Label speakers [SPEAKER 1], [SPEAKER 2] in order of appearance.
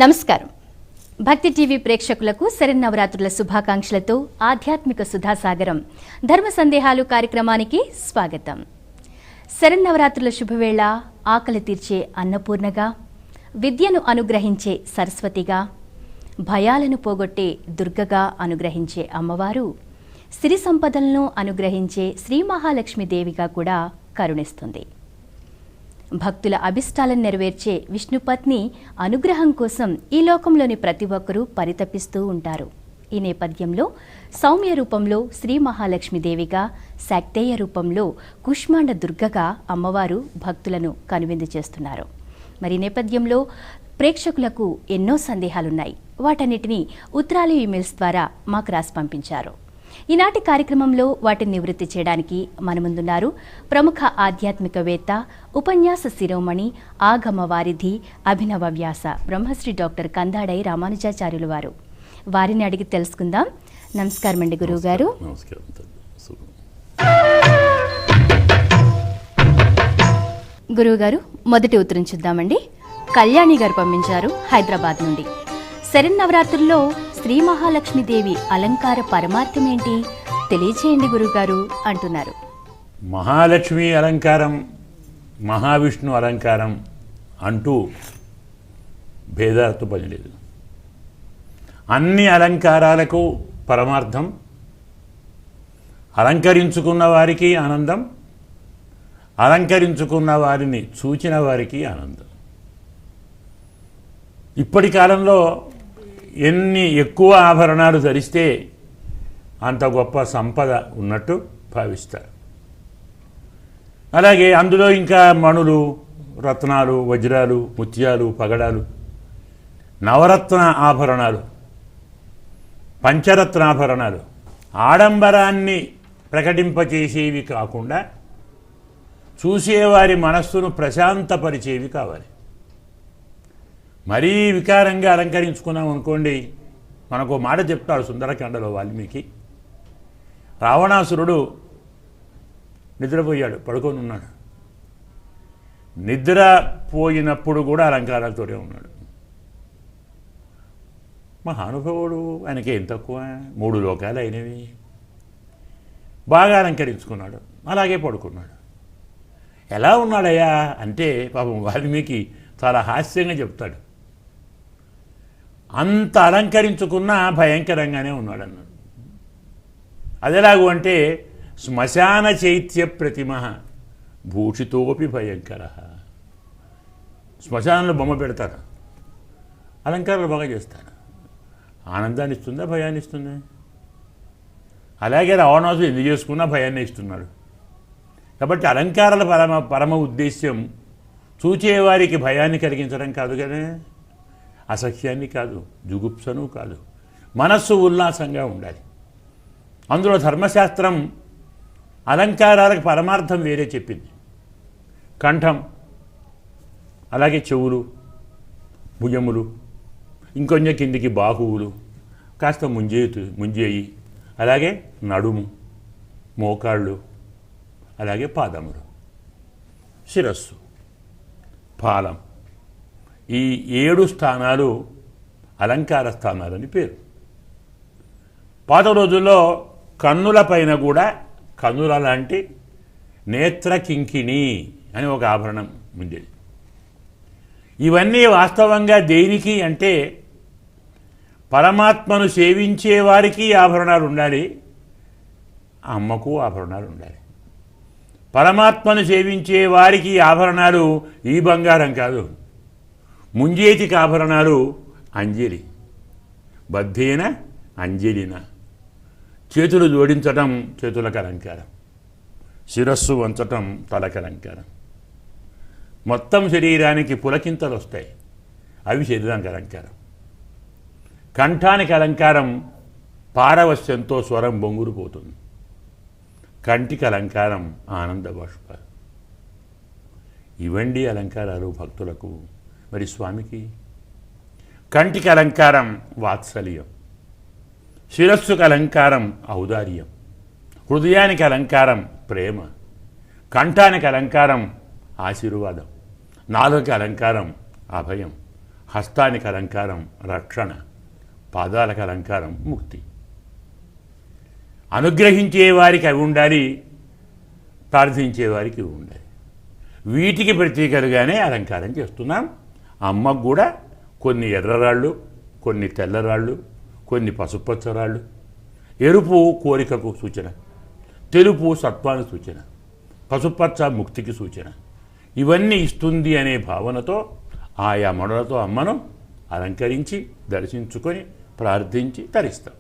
[SPEAKER 1] నమస్కారం. భక్తి టీవీ ప్రేక్షకులకు శరన్నవరాత్రుల శుభాకాంక్షలతో ఆధ్యాత్మిక సుధాసాగరం ధర్మ సందేహాలు కార్యక్రమానికి స్వాగతం. శరన్నవరాత్రుల శుభవేళ ఆకలి తీర్చే అన్నపూర్ణగా, విద్యను అనుగ్రహించే సరస్వతిగా, భయాలను పోగొట్టే దుర్గగా అనుగ్రహించే అమ్మవారు, సిరి సంపదలను అనుగ్రహించే శ్రీ మహాలక్ష్మీదేవిగా కూడా కరుణిస్తుంది. భక్తుల అభిష్టాలను నెరవేర్చే విష్ణుపత్ని అనుగ్రహం కోసం ఈ లోకంలోని ప్రతి ఒక్కరూ పరితపిస్తూ ఉంటారు. ఈ నేపథ్యంలో సౌమ్య రూపంలో శ్రీ మహాలక్ష్మీదేవిగా, శాక్తేయ రూపంలో కుష్మాండ దుర్గగా అమ్మవారు భక్తులను కనువిందు చేస్తున్నారు. మరి నేపథ్యంలో ప్రేక్షకులకు ఎన్నో సందేహాలున్నాయి. వాటన్నిటినీ ఉత్తరాలు, ఈమెయిల్స్ ద్వారా మాకు రాసి పంపించారు. ఈనాటి కార్యక్రమంలో వాటిని నివృత్తి చేయడానికి మన ముందున్నారు ప్రముఖ ఆధ్యాత్మికవేత్త, ఉపన్యాస శిరోమణి, ఆగమ వారిధి, అభినవ వ్యాస బ్రహ్మశ్రీ డాక్టర్ కందాడై రామానుజాచార్యులు వారు. వారిని అడిగి తెలుసుకుందాం. నమస్కారం అండి గురువు గారు. గురువు గారు, మొదటి ఉత్తరం చూద్దామండి. కళ్యాణి గారు పంపించారు హైదరాబాద్ నుండి. శరన్నవరాత్రుల్లో శ్రీ మహాలక్ష్మీదేవి అలంకార పరమార్థమేంటి తెలియచేయండి గురుగారు అంటున్నారు.
[SPEAKER 2] మహాలక్ష్మి అలంకారం, మహావిష్ణు అలంకారం అంటూ భేదాలతో పని లేదు. అన్ని అలంకారాలకు పరమార్థం, అలంకరించుకున్న వారికి ఆనందం, అలంకరించుకున్న వారిని చూచిన వారికి ఆనందం. ఇప్పటి కాలంలో ఎన్ని ఎక్కువ ఆభరణాలు ధరిస్తే అంత గొప్ప సంపద ఉన్నట్టు భావిస్తారు. అలాగే అందులో ఇంకా మణులు, రత్నాలు, వజ్రాలు, ముత్యాలు, పగడాలు, నవరత్న ఆభరణాలు, పంచరత్నాభరణాలు ఆడంబరాన్ని ప్రకటింపచేసేవి కాకుండా చూసేవారి మనస్సును ప్రశాంతపరిచేవి కావాలి. మరీ వికారంగా అలంకరించుకున్నాం అనుకోండి, మనకు మాట చెప్తాడు సుందరకాండలో వాల్మీకి. రావణాసురుడు నిద్రపోయాడు, పడుకొని ఉన్నాడు. నిద్రపోయినప్పుడు కూడా అలంకారాలతోనే ఉన్నాడు. మహానుభావుడు, ఆయనకి ఏం తక్కువ, 3 లోకాలు అయినవి. బాగా అలంకరించుకున్నాడు, అలాగే పడుకున్నాడు. ఎలా ఉన్నాడయ్యా అంటే పాపం వాల్మీకి చాలా హాస్యంగా చెప్తాడు. అంత అలంకరించుకున్నా భయంకరంగానే ఉన్నాడు అన్నాడు. అదెలాగు అంటే శ్మశాన చైత్య ప్రతిమ భూషితోపి భయంకర. శ్మశానంలో బొమ్మ పెడతారు, అలంకారాలు బాగా చేస్తారు. ఆనందాన్ని ఇస్తుందా, భయాన్ని ఇస్తుందా? అలాగే రావణాసుడు ఎందుకు చేసుకున్నా భయాన్ని ఇస్తున్నాడు. కాబట్టి అలంకారాల పరమ ఉద్దేశ్యం చూచేవారికి భయాన్ని కలిగించడం కాదు కదా, అసహ్యాన్ని కాదు, జుగుప్సను కాదు, మనస్సు ఉల్లాసంగా ఉండాలి. అందులో ధర్మశాస్త్రం అలంకారాలకు పరమార్థం వేరే చెప్పింది. కంఠం, అలాగే చెవులు, భుజములు, ఇంకొంచెం కిందికి బాహువులు, కాస్త ముంజేయి, అలాగే నడుము, మోకాళ్ళు, అలాగే పాదములు, శిరస్సు, పాలం, ఈ 7 స్థానాలు అలంకార స్థానాలని పేరు. పాత రోజుల్లో కన్నుల పైన కూడా కన్నుల లాంటి నేత్ర కింకిణి అని ఒక ఆభరణం ఉండేది. ఇవన్నీ వాస్తవంగా దేనికి అంటే పరమాత్మను సేవించే వారికి ఆభరణాలు ఉండాలి, అమ్మకు ఆభరణాలు ఉండాలి. పరమాత్మను సేవించే వారికి ఆభరణాలు ఈ బంగారం కాదు, ముంజేతికి ఆభరణాలు అంజలి, బద్ధేన అంజలిన. చేతులు జోడించటం చేతులకు అలంకారం, శిరస్సు వంచటం తలకు అలంకారం. మొత్తం శరీరానికి పులకింతలు వస్తాయి, అవి శరీరానికి అలంకారం. కంఠానికి అలంకారం పారవశ్యంతో స్వరం బొంగురుపోతుంది. కంటికి అలంకారం ఆనంద బాష్పాలు. ఇవండి అలంకారాలు భక్తులకు. మరి స్వామికి కంటికి అలంకారం వాత్సల్యం, శిరస్సుకు అలంకారం ఔదార్యం, హృదయానికి అలంకారం ప్రేమ, కంఠానికి అలంకారం ఆశీర్వాదం, నాలుగుకి అలంకారం అభయం, హస్తానికి అలంకారం రక్షణ, పాదాలకు అలంకారం ముక్తి. అనుగ్రహించే వారికి అవి ఉండాలి, ప్రార్థించే వారికి ఇవి ఉండాలి. వీటికి ప్రత్యేకలుగానే అలంకారం చేస్తున్నాం. అమ్మకు కూడా కొన్ని ఎర్రరాళ్ళు, కొన్ని తెల్లరాళ్ళు, కొన్ని పసుపచ్చరాళ్ళు. ఎరుపు కోరికకు సూచన, తెలుపు సత్వానికి సూచన, పసుపచ్చ ముక్తికి సూచన. ఇవన్నీ ఇస్తుంది అనే భావనతో ఆయా మడులతో అమ్మను అలంకరించి దర్శించుకొని ప్రార్థించి తరిస్తాం.